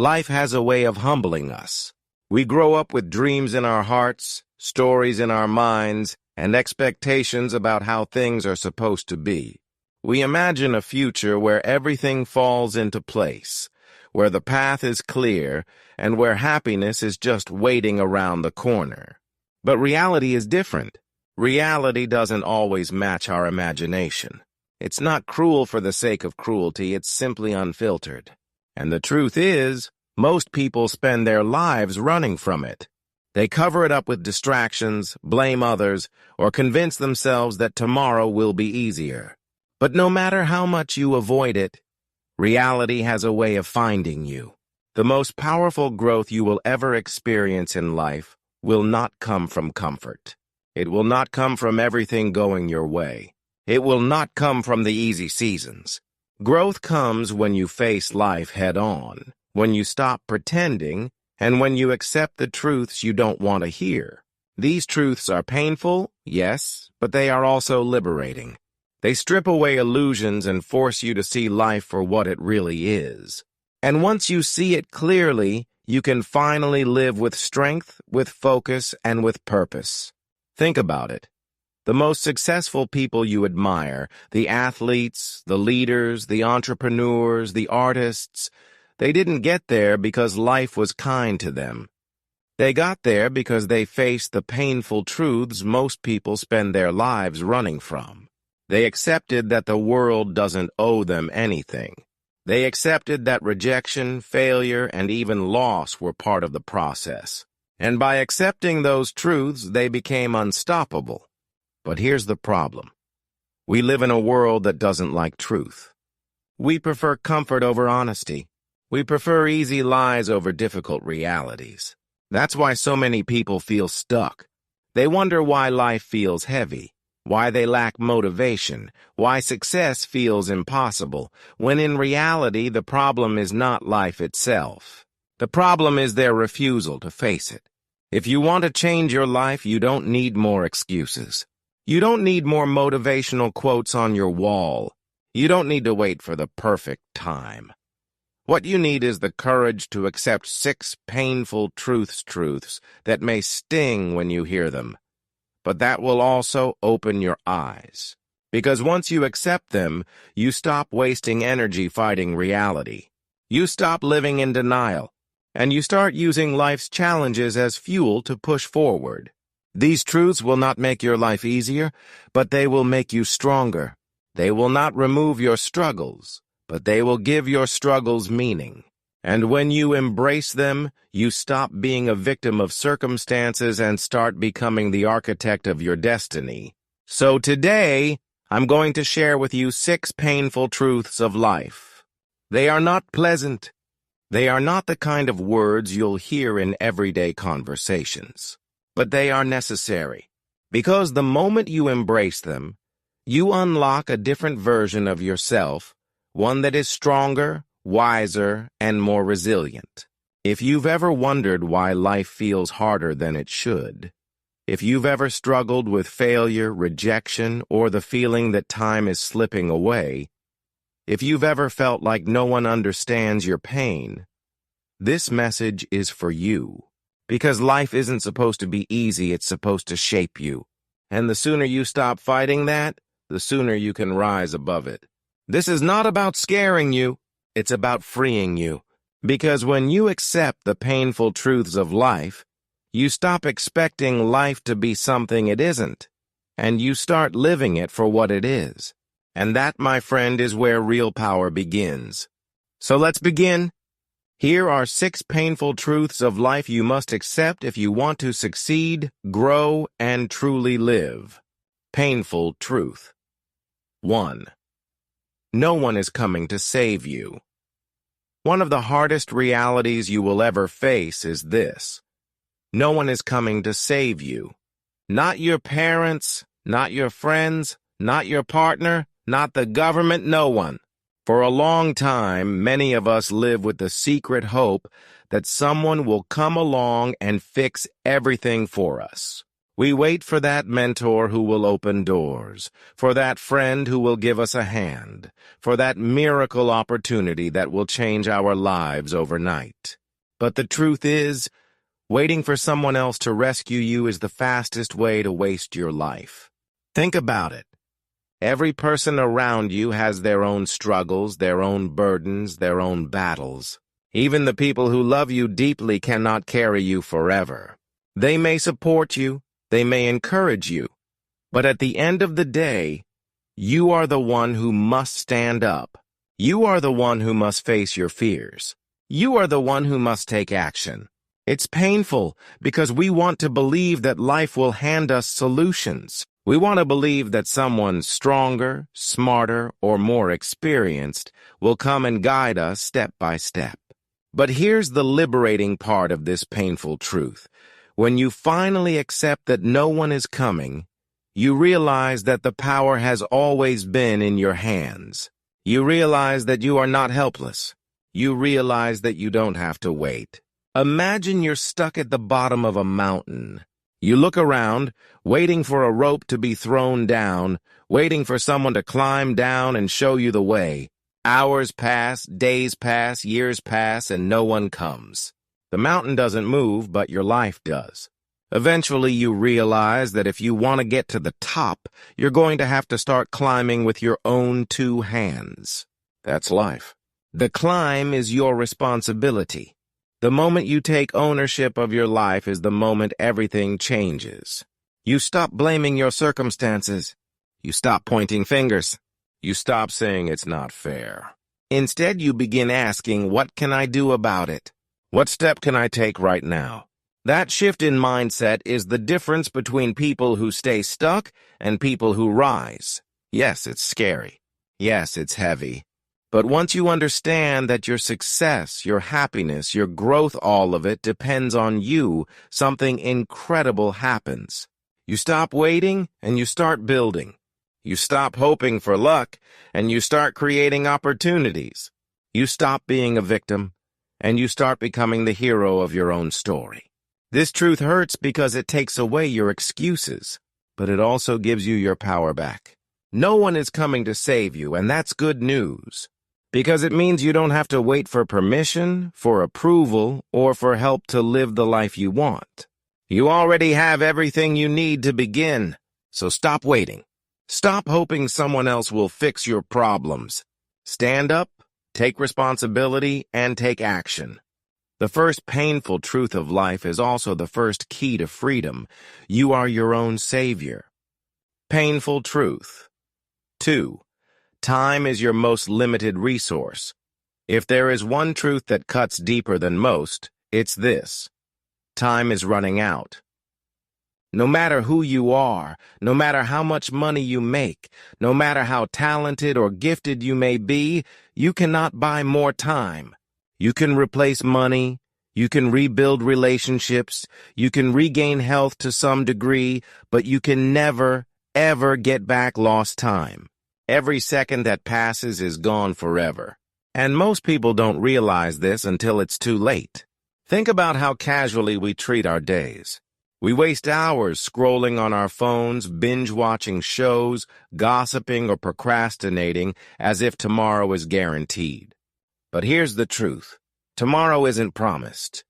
Life has a way of humbling us. We grow up with dreams in our hearts, stories in our minds, and expectations about how things are supposed to be. We imagine a future where everything falls into place, where the path is clear, and where happiness is just waiting around the corner. But reality is different. Reality doesn't always match our imagination. It's not cruel for the sake of cruelty, it's simply unfiltered. And the truth is, most people spend their lives running from it. They cover it up with distractions, blame others, or convince themselves that tomorrow will be easier. But no matter how much you avoid it, reality has a way of finding you. The most powerful growth you will ever experience in life will not come from comfort. It will not come from everything going your way. It will not come from the easy seasons. Growth comes when you face life head-on, when you stop pretending, and when you accept the truths you don't want to hear. These truths are painful, yes, but they are also liberating. They strip away illusions and force you to see life for what it really is. And once you see it clearly, you can finally live with strength, with focus, and with purpose. Think about it. The most successful people you admire, the athletes, the leaders, the entrepreneurs, the artists, they didn't get there because life was kind to them. They got there because they faced the painful truths most people spend their lives running from. They accepted that the world doesn't owe them anything. They accepted that rejection, failure, and even loss were part of the process. And by accepting those truths, they became unstoppable. But here's the problem. We live in a world that doesn't like truth. We prefer comfort over honesty. We prefer easy lies over difficult realities. That's why so many people feel stuck. They wonder why life feels heavy, why they lack motivation, why success feels impossible, when in reality the problem is not life itself. The problem is their refusal to face it. If you want to change your life, you don't need more excuses. You don't need more motivational quotes on your wall. You don't need to wait for the perfect time. What you need is the courage to accept 6 painful truths that may sting when you hear them. But that will also open your eyes. Because once you accept them, you stop wasting energy fighting reality. You stop living in denial, and you start using life's challenges as fuel to push forward. These truths will not make your life easier, but they will make you stronger. They will not remove your struggles, but they will give your struggles meaning. And when you embrace them, you stop being a victim of circumstances and start becoming the architect of your destiny. So today, I'm going to share with you 6 painful truths of life. They are not pleasant. They are not the kind of words you'll hear in everyday conversations. But they are necessary, because the moment you embrace them, you unlock a different version of yourself, one that is stronger, wiser, and more resilient. If you've ever wondered why life feels harder than it should, if you've ever struggled with failure, rejection, or the feeling that time is slipping away, if you've ever felt like no one understands your pain, this message is for you. Because life isn't supposed to be easy, it's supposed to shape you. And the sooner you stop fighting that, the sooner you can rise above it. This is not about scaring you, it's about freeing you. Because when you accept the painful truths of life, you stop expecting life to be something it isn't, and you start living it for what it is. And that, my friend, is where real power begins. So let's begin. Here are 6 painful truths of life you must accept if you want to succeed, grow, and truly live. Painful truth. 1. No one is coming to save you. One of the hardest realities you will ever face is this. No one is coming to save you. Not your parents, not your friends, not your partner, not the government, no one. For a long time, many of us live with the secret hope that someone will come along and fix everything for us. We wait for that mentor who will open doors, for that friend who will give us a hand, for that miracle opportunity that will change our lives overnight. But the truth is, waiting for someone else to rescue you is the fastest way to waste your life. Think about it. Every person around you has their own struggles, their own burdens, their own battles. Even the people who love you deeply cannot carry you forever. They may support you, they may encourage you, but at the end of the day, you are the one who must stand up. You are the one who must face your fears. You are the one who must take action. It's painful because we want to believe that life will hand us solutions. We want to believe that someone stronger, smarter, or more experienced will come and guide us step by step. But here's the liberating part of this painful truth. When you finally accept that no one is coming, you realize that the power has always been in your hands. You realize that you are not helpless. You realize that you don't have to wait. Imagine you're stuck at the bottom of a mountain. You look around, waiting for a rope to be thrown down, waiting for someone to climb down and show you the way. Hours pass, days pass, years pass, and no one comes. The mountain doesn't move, but your life does. Eventually, you realize that if you want to get to the top, you're going to have to start climbing with your own two hands. That's life. The climb is your responsibility. The moment you take ownership of your life is the moment everything changes. You stop blaming your circumstances. You stop pointing fingers. You stop saying it's not fair. Instead, you begin asking, what can I do about it? What step can I take right now? That shift in mindset is the difference between people who stay stuck and people who rise. Yes, it's scary. Yes, it's heavy. But once you understand that your success, your happiness, your growth, all of it depends on you, something incredible happens. You stop waiting and you start building. You stop hoping for luck and you start creating opportunities. You stop being a victim and you start becoming the hero of your own story. This truth hurts because it takes away your excuses, but it also gives you your power back. No one is coming to save you, and that's good news, because it means you don't have to wait for permission, for approval, or for help to live the life you want. You already have everything you need to begin, so stop waiting. Stop hoping someone else will fix your problems. Stand up, take responsibility, and take action. The first painful truth of life is also the first key to freedom. You are your own savior. Painful truth. 2. Time is your most limited resource. If there is one truth that cuts deeper than most, it's this. Time is running out. No matter who you are, no matter how much money you make, no matter how talented or gifted you may be, you cannot buy more time. You can replace money, you can rebuild relationships, you can regain health to some degree, but you can never, ever get back lost time. Every second that passes is gone forever. And most people don't realize this until it's too late. Think about how casually we treat our days. We waste hours scrolling on our phones, binge-watching shows, gossiping or procrastinating as if tomorrow is guaranteed. But here's the truth. Tomorrow isn't promised.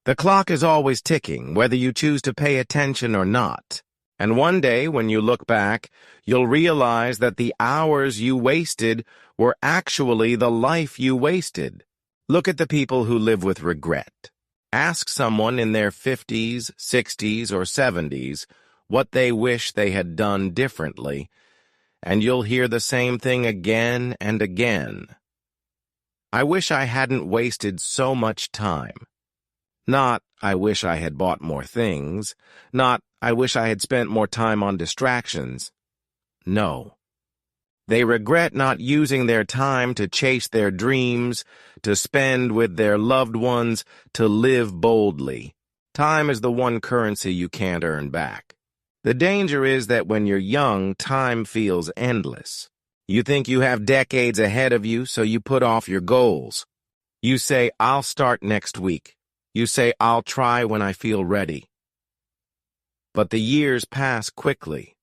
The clock is always ticking, whether you choose to pay attention or not. And one day, when you look back, you'll realize that the hours you wasted were actually the life you wasted. Look at the people who live with regret. Ask someone in their 50s, 60s, or 70s what they wish they had done differently, and you'll hear the same thing again and again. I wish I hadn't wasted so much time. Not, I wish I had bought more things. Not, I wish I had spent more time on distractions. No. They regret not using their time to chase their dreams, to spend with their loved ones, to live boldly. Time is the one currency you can't earn back. The danger is that when you're young, time feels endless. You think you have decades ahead of you, so you put off your goals. You say, I'll start next week. You say, I'll try when I feel ready. but the years pass quickly.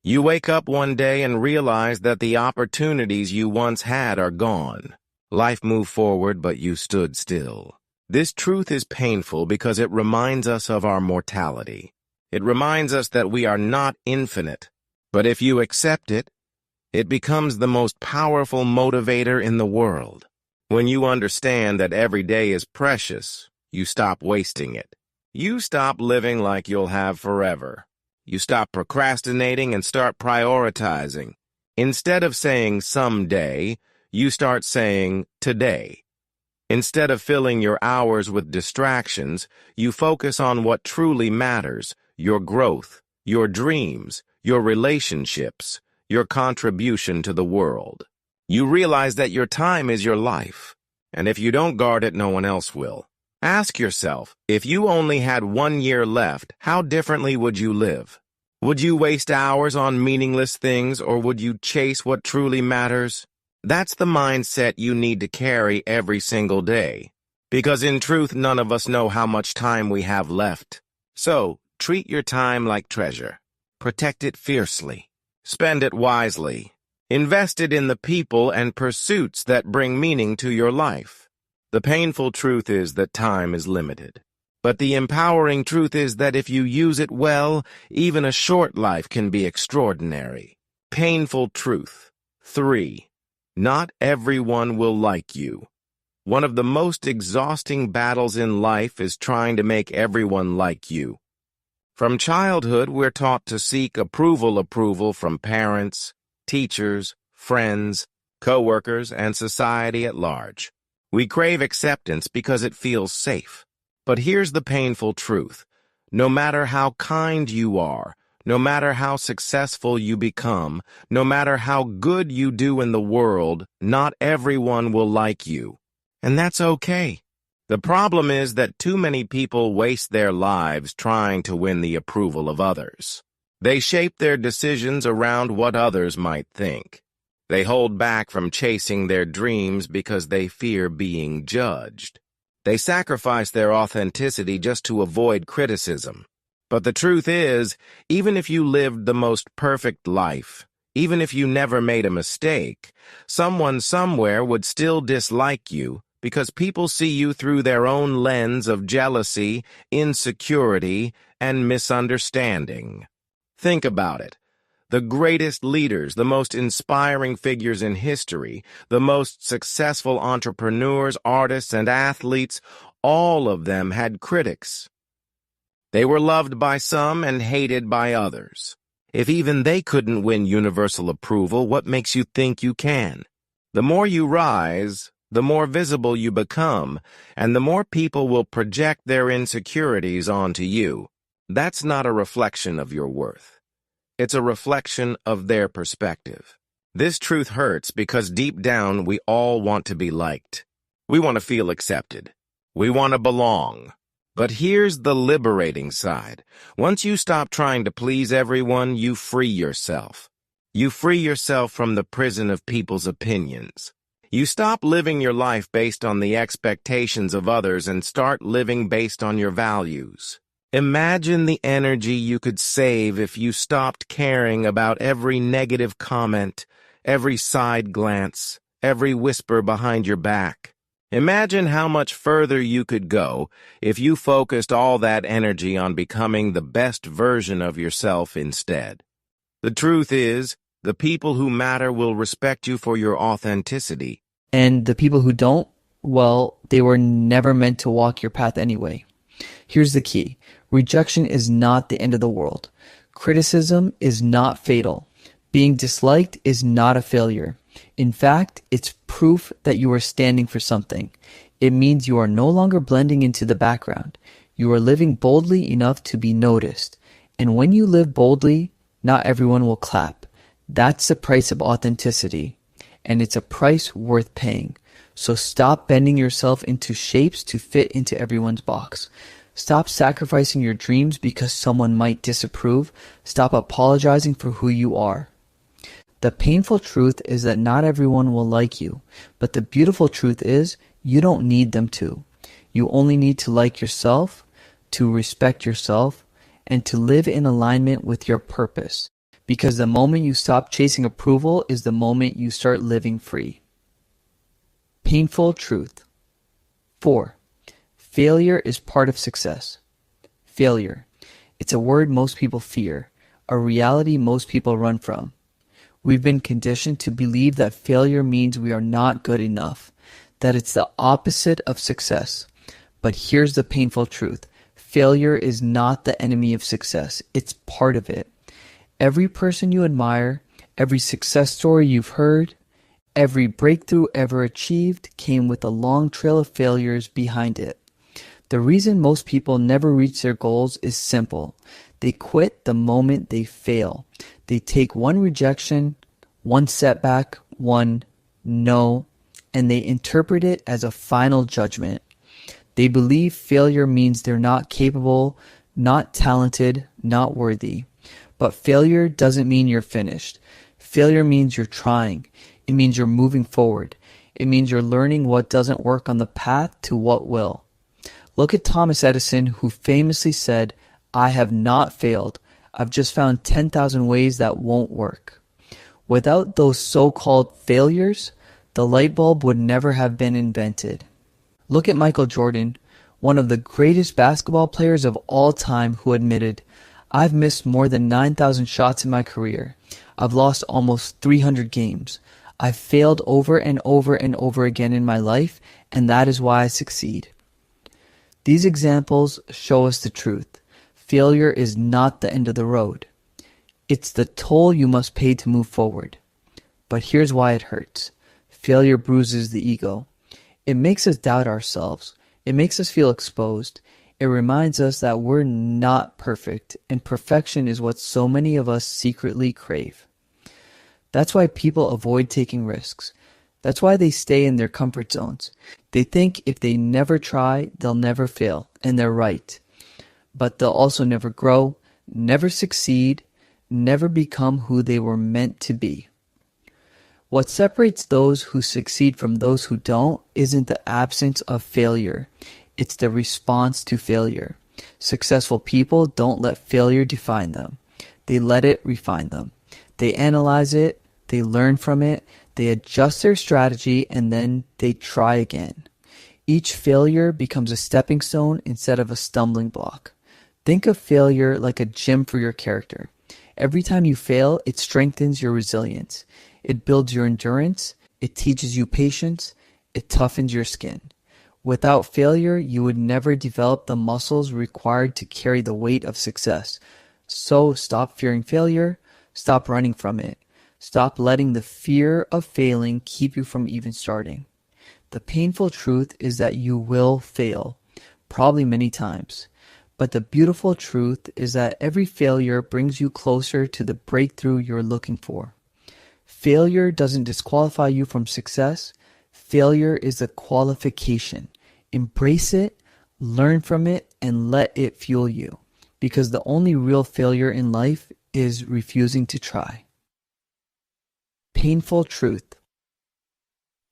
You wake up one day and realize that the opportunities you once had are gone. Life moved forward, but you stood still. This truth is painful because it reminds us of our mortality. It reminds us that we are not infinite. But if you accept it, it becomes the most powerful motivator in the world. When you understand that every day is precious, you stop wasting it. You stop living like you'll have forever. You stop procrastinating and start prioritizing. Instead of saying someday, you start saying today. Instead of filling your hours with distractions, you focus on what truly matters: your growth, your dreams, your relationships, your contribution to the world. You realize that your time is your life, and if you don't guard it, no one else will. Ask yourself, if you only had 1 year left, how differently would you live? Would you waste hours on meaningless things, or would you chase what truly matters? That's the mindset you need to carry every single day. Because in truth, none of us know how much time we have left. So, treat your time like treasure. Protect it fiercely. Spend it wisely. Invest it in the people and pursuits that bring meaning to your life. The painful truth is that time is limited. But the empowering truth is that if you use it well, even a short life can be extraordinary. Painful truth. 3. Not everyone will like you. One of the most exhausting battles in life is trying to make everyone like you. From childhood, we're taught to seek approval from parents, teachers, friends, co-workers, and society at large. We crave acceptance because it feels safe. But here's the painful truth. No matter how kind you are, no matter how successful you become, no matter how good you do in the world, not everyone will like you. And that's okay. The problem is that too many people waste their lives trying to win the approval of others. They shape their decisions around what others might think. They hold back from chasing their dreams because they fear being judged. They sacrifice their authenticity just to avoid criticism. But the truth is, even if you lived the most perfect life, even if you never made a mistake, someone somewhere would still dislike you because people see you through their own lens of jealousy, insecurity, and misunderstanding. Think about it. The greatest leaders, the most inspiring figures in history, the most successful entrepreneurs, artists, and athletes, all of them had critics. They were loved by some and hated by others. If even they couldn't win universal approval, what makes you think you can? The more you rise, the more visible you become, and the more people will project their insecurities onto you. That's not a reflection of your worth. It's a reflection of their perspective. This truth hurts because deep down we all want to be liked. We want to feel accepted. We want to belong. But here's the liberating side. Once you stop trying to please everyone, you free yourself. You free yourself from the prison of people's opinions. You stop living your life based on the expectations of others and start living based on your values. Imagine the energy you could save if you stopped caring about every negative comment, every side glance, every whisper behind your back. Imagine how much further you could go if you focused all that energy on becoming the best version of yourself instead. The truth is, the people who matter will respect you for your authenticity. And the people who don't, well, they were never meant to walk your path anyway. Here's the key. Rejection is not the end of the world. Criticism is not fatal. Being disliked is not a failure. In fact, it's proof that you are standing for something. It means you are no longer blending into the background. You are living boldly enough to be noticed. And when you live boldly, not everyone will clap. That's the price of authenticity. And it's a price worth paying. So stop bending yourself into shapes to fit into everyone's box. Stop sacrificing your dreams because someone might disapprove. Stop apologizing for who you are. The painful truth is that not everyone will like you, but the beautiful truth is you don't need them to. You only need to like yourself, to respect yourself, and to live in alignment with your purpose. Because the moment you stop chasing approval is the moment you start living free. Painful truth. 4. Failure is part of success. Failure. It's a word most people fear, a reality most people run from. We've been conditioned to believe that failure means we are not good enough, that it's the opposite of success. But here's the painful truth. Failure is not the enemy of success. It's part of it. Every person you admire, every success story you've heard, every breakthrough ever achieved came with a long trail of failures behind it. The reason most people never reach their goals is simple. They quit the moment they fail. They take one rejection, one setback, one no, and they interpret it as a final judgment. They believe failure means they're not capable, not talented, not worthy. But failure doesn't mean you're finished. Failure means you're trying. It means you're moving forward. It means you're learning what doesn't work on the path to what will. Look at Thomas Edison, who famously said, "I have not failed. I've just found 10,000 ways that won't work." Without those so-called failures, the light bulb would never have been invented. Look at Michael Jordan, one of the greatest basketball players of all time, who admitted, "I've missed more than 9,000 shots in my career. I've lost almost 300 games. I've failed over and over and over again in my life, and that is why I succeed." These examples show us the truth. Failure is not the end of the road. It's the toll you must pay to move forward. But here's why it hurts. Failure bruises the ego. It makes us doubt ourselves. It makes us feel exposed. It reminds us that we're not perfect, and perfection is what so many of us secretly crave. That's why people avoid taking risks. That's why they stay in their comfort zones. They think if they never try, they'll never fail, and they're right. But they'll also never grow, never succeed, never become who they were meant to be. What separates those who succeed from those who don't isn't the absence of failure. It's the response to failure. Successful people don't let failure define them. They let it refine them. They analyze it, they learn from it, they adjust their strategy, and then they try again. Each failure becomes a stepping stone instead of a stumbling block. Think of failure like a gym for your character. Every time you fail, it strengthens your resilience. It builds your endurance. It teaches you patience. It toughens your skin. Without failure, you would never develop the muscles required to carry the weight of success. So stop fearing failure. Stop running from it. Stop letting the fear of failing keep you from even starting. The painful truth is that you will fail, probably many times. But the beautiful truth is that every failure brings you closer to the breakthrough you're looking for. Failure doesn't disqualify you from success. Failure is a qualification. Embrace it, learn from it, and let it fuel you. Because the only real failure in life is refusing to try. Painful truth.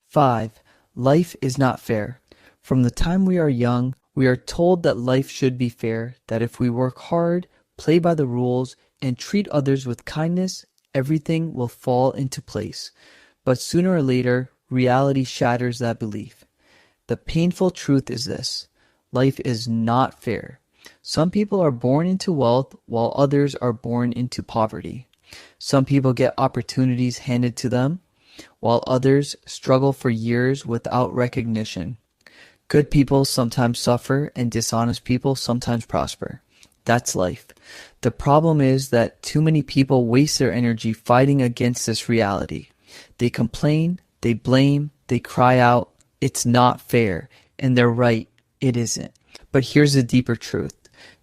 5. Life is not fair. From the time we are young, we are told that life should be fair, that if we work hard, play by the rules, and treat others with kindness, everything will fall into place. But sooner or later, reality shatters that belief. The painful truth is this: life is not fair. Some people are born into wealth while others are born into poverty. Some people get opportunities handed to them, while others struggle for years without recognition. Good people sometimes suffer, and dishonest people sometimes prosper. That's life. The problem is that too many people waste their energy fighting against this reality. They complain, they blame, they cry out, "It's not fair," and they're right, it isn't. But here's the deeper truth.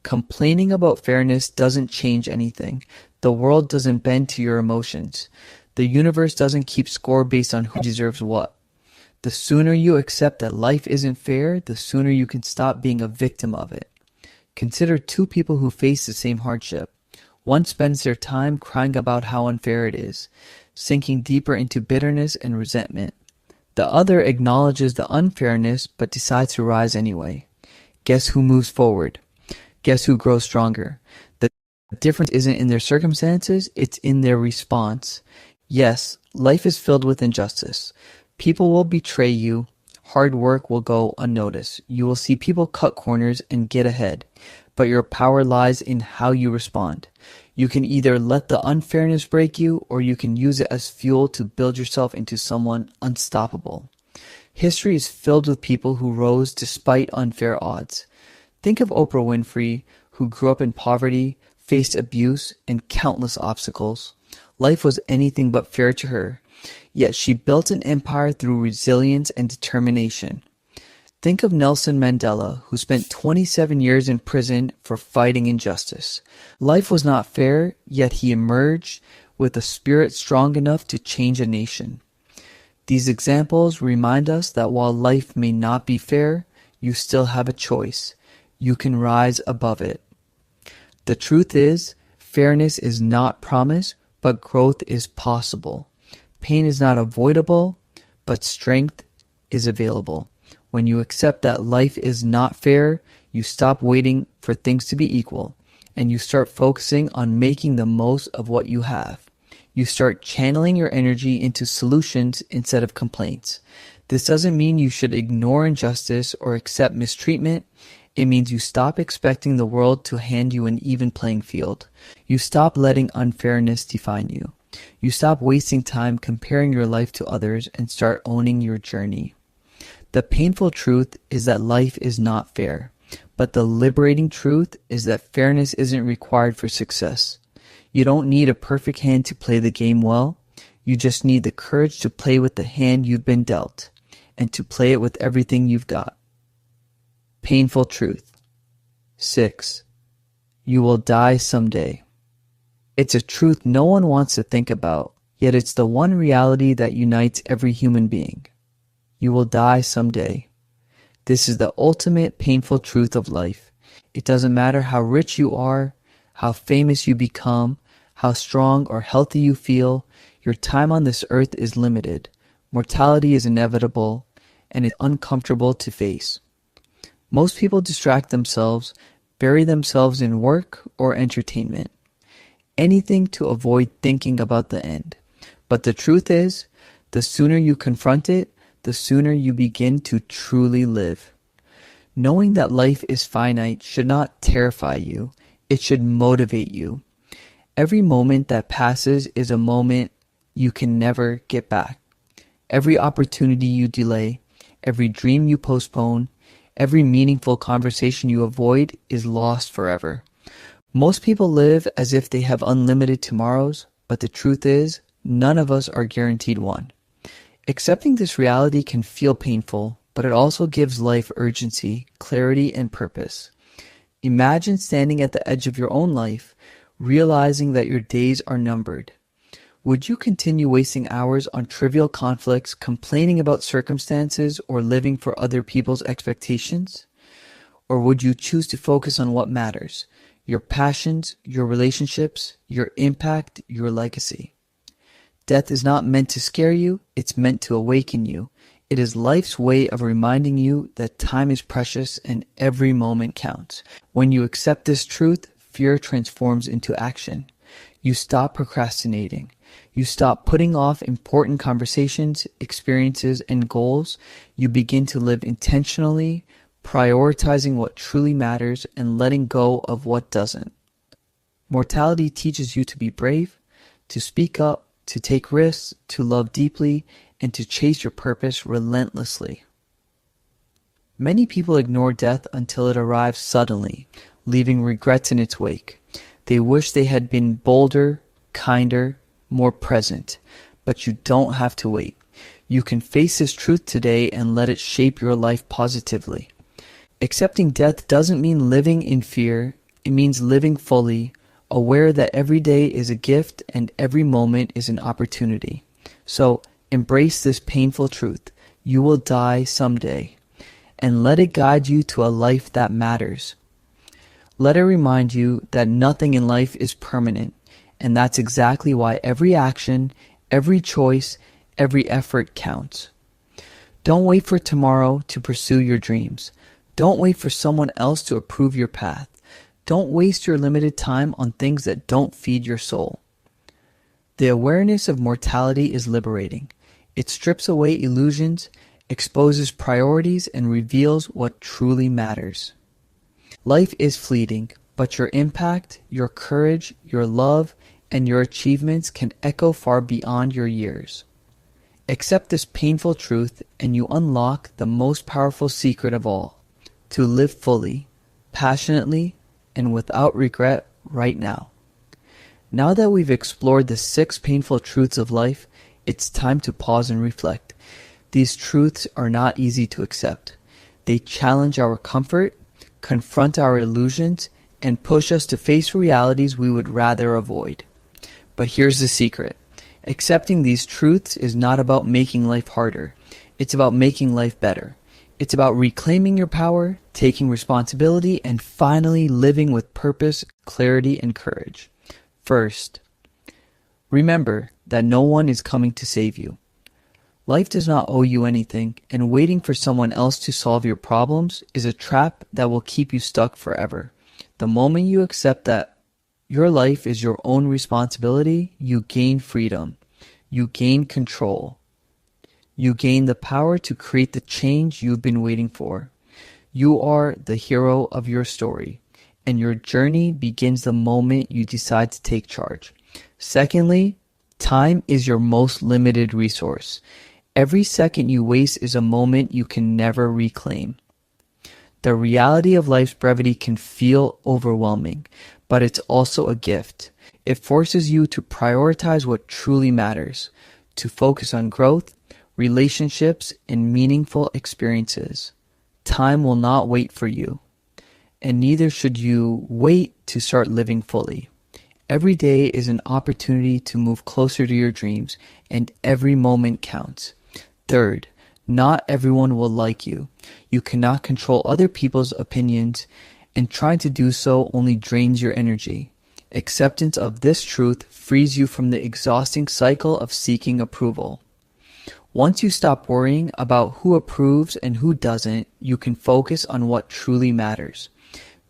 Complaining about fairness doesn't change anything. The world doesn't bend to your emotions. The universe doesn't keep score based on who deserves what. The sooner you accept that life isn't fair, the sooner you can stop being a victim of it. Consider two people who face the same hardship. One spends their time crying about how unfair it is, sinking deeper into bitterness and resentment. The other acknowledges the unfairness but decides to rise anyway. Guess who moves forward? Guess who grows stronger? The The difference isn't in their circumstances, it's in their response. Yes, life is filled with injustice. People will betray you. Hard work will go unnoticed. You will see people cut corners and get ahead. But your power lies in how you respond. You can either let the unfairness break you, or you can use it as fuel to build yourself into someone unstoppable. History is filled with people who rose despite unfair odds. Think of Oprah Winfrey, who grew up in poverty, faced abuse, and countless obstacles. Life was anything but fair to her, yet she built an empire through resilience and determination. Think of Nelson Mandela, who spent 27 years in prison for fighting injustice. Life was not fair, yet he emerged with a spirit strong enough to change a nation. These examples remind us that while life may not be fair, you still have a choice. You can rise above it. The truth is, fairness is not promised, but growth is possible. Pain is not avoidable, but strength is available. When you accept that life is not fair, you stop waiting for things to be equal, and you start focusing on making the most of what you have. You start channeling your energy into solutions instead of complaints. This doesn't mean you should ignore injustice or accept mistreatment. It means you stop expecting the world to hand you an even playing field. You stop letting unfairness define you. You stop wasting time comparing your life to others and start owning your journey. The painful truth is that life is not fair, but the liberating truth is that fairness isn't required for success. You don't need a perfect hand to play the game well. You just need the courage to play with the hand you've been dealt, and to play it with everything you've got. Painful truth. 6. You will die someday. It's a truth no one wants to think about, yet it's the one reality that unites every human being. You will die someday. This is the ultimate painful truth of life. It doesn't matter how rich you are, how famous you become, how strong or healthy you feel, your time on this earth is limited. Mortality is inevitable, and it's uncomfortable to face. Most people distract themselves, bury themselves in work or entertainment. Anything to avoid thinking about the end. But the truth is, the sooner you confront it, the sooner you begin to truly live. Knowing that life is finite should not terrify you. It should motivate you. Every moment that passes is a moment you can never get back. Every opportunity you delay, every dream you postpone, every meaningful conversation you avoid is lost forever. Most people live as if they have unlimited tomorrows, but the truth is, none of us are guaranteed one. Accepting this reality can feel painful, but it also gives life urgency, clarity, and purpose. Imagine standing at the edge of your own life, realizing that your days are numbered. Would you continue wasting hours on trivial conflicts, complaining about circumstances, or living for other people's expectations? Or would you choose to focus on what matters? Your passions, your relationships, your impact, your legacy. Death is not meant to scare you, it's meant to awaken you. It is life's way of reminding you that time is precious and every moment counts. When you accept this truth, fear transforms into action. You stop procrastinating. You stop putting off important conversations, experiences, and goals. You begin to live intentionally, prioritizing what truly matters and letting go of what doesn't. Mortality teaches you to be brave, to speak up, to take risks, to love deeply, and to chase your purpose relentlessly. Many people ignore death until it arrives suddenly, leaving regrets in its wake. They wish they had been bolder, kinder, more present, but you don't have to wait. You can face this truth today and let it shape your life positively. Accepting death doesn't mean living in fear. It means living fully, aware that every day is a gift and every moment is an opportunity. So embrace this painful truth. You will die someday, and let it guide you to a life that matters. Let it remind you that nothing in life is permanent, and that's exactly why every action, every choice, every effort counts. Don't wait for tomorrow to pursue your dreams. Don't wait for someone else to approve your path. Don't waste your limited time on things that don't feed your soul. The awareness of mortality is liberating. It strips away illusions, exposes priorities, and reveals what truly matters. Life is fleeting, but your impact, your courage, your love, and your achievements can echo far beyond your years. Accept this painful truth and you unlock the most powerful secret of all, to live fully, passionately, and without regret right now. Now that we've explored the 6 painful truths of life, it's time to pause and reflect. These truths are not easy to accept. They challenge our comfort, confront our illusions, and push us to face realities we would rather avoid. But here's the secret. Accepting these truths is not about making life harder. It's about making life better. It's about reclaiming your power, taking responsibility, and finally living with purpose, clarity, and courage. First, remember that no one is coming to save you. Life does not owe you anything, and waiting for someone else to solve your problems is a trap that will keep you stuck forever. The moment you accept that your life is your own responsibility, you gain freedom. You gain control. You gain the power to create the change you've been waiting for. You are the hero of your story, and your journey begins the moment you decide to take charge. Secondly, time is your most limited resource. Every second you waste is a moment you can never reclaim. The reality of life's brevity can feel overwhelming, but it's also a gift. It forces you to prioritize what truly matters, to focus on growth, relationships, and meaningful experiences. Time will not wait for you, and neither should you wait to start living fully. Every day is an opportunity to move closer to your dreams, and every moment counts. Third, not everyone will like you. You cannot control other people's opinions, and trying to do so only drains your energy. Acceptance of this truth frees you from the exhausting cycle of seeking approval. Once you stop worrying about who approves and who doesn't, you can focus on what truly matters.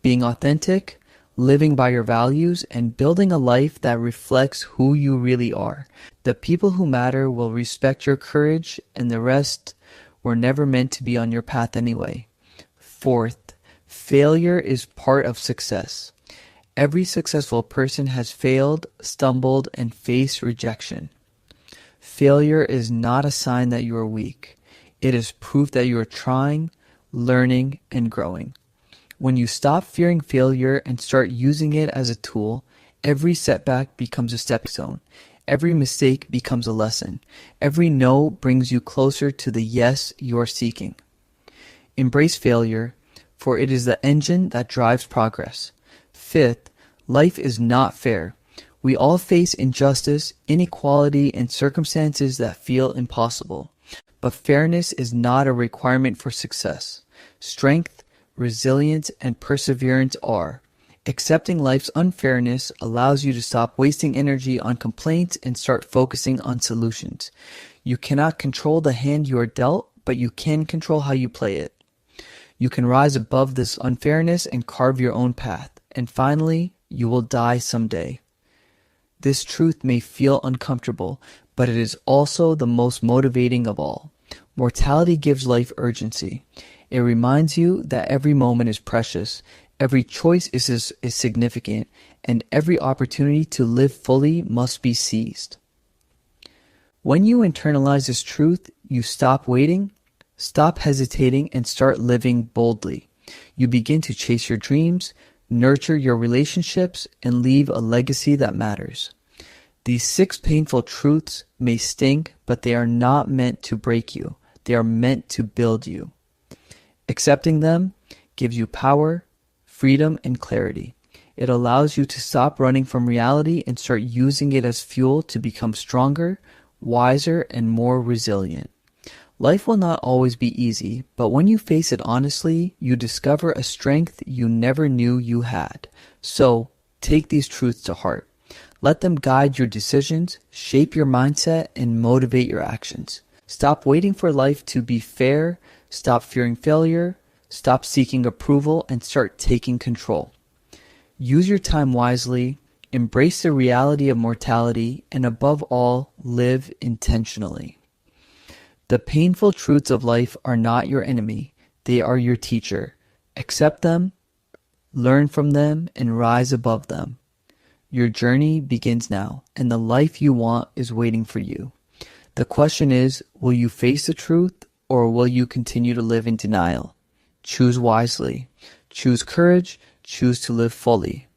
Being authentic, living by your values, and building a life that reflects who you really are. The people who matter will respect your courage, and the rest were never meant to be on your path anyway. Fourth, failure is part of success. Every successful person has failed, stumbled, and faced rejection. Failure is not a sign that you are weak. It is proof that you are trying, learning, and growing. When you stop fearing failure and start using it as a tool, every setback becomes a stepping stone. Every mistake becomes a lesson. Every no brings you closer to the yes you are seeking. Embrace failure, for it is the engine that drives progress. Fifth, life is not fair. We all face injustice, inequality, and circumstances that feel impossible. But fairness is not a requirement for success. Strength, resilience, and perseverance are. Accepting life's unfairness allows you to stop wasting energy on complaints and start focusing on solutions. You cannot control the hand you are dealt, but you can control how you play it. You can rise above this unfairness and carve your own path. And finally, you will die someday. This truth may feel uncomfortable, but it is also the most motivating of all. Mortality gives life urgency. It reminds you that every moment is precious, every choice is significant, and every opportunity to live fully must be seized. When you internalize this truth, you stop waiting, stop hesitating, and start living boldly. You begin to chase your dreams, nurture your relationships, and leave a legacy that matters. These 6 painful truths may stink, but they are not meant to break you. They are meant to build you. Accepting them gives you power, freedom, and clarity. It allows you to stop running from reality and start using it as fuel to become stronger, wiser, and more resilient. Life will not always be easy, but when you face it honestly, you discover a strength you never knew you had. So, take these truths to heart. Let them guide your decisions, shape your mindset, and motivate your actions. Stop waiting for life to be fair, stop fearing failure, stop seeking approval, and start taking control. Use your time wisely, embrace the reality of mortality, and above all, live intentionally. The painful truths of life are not your enemy, they are your teacher. Accept them, learn from them, and rise above them. Your journey begins now, and the life you want is waiting for you. The question is, will you face the truth, or will you continue to live in denial? Choose wisely. Choose courage. Choose to live fully.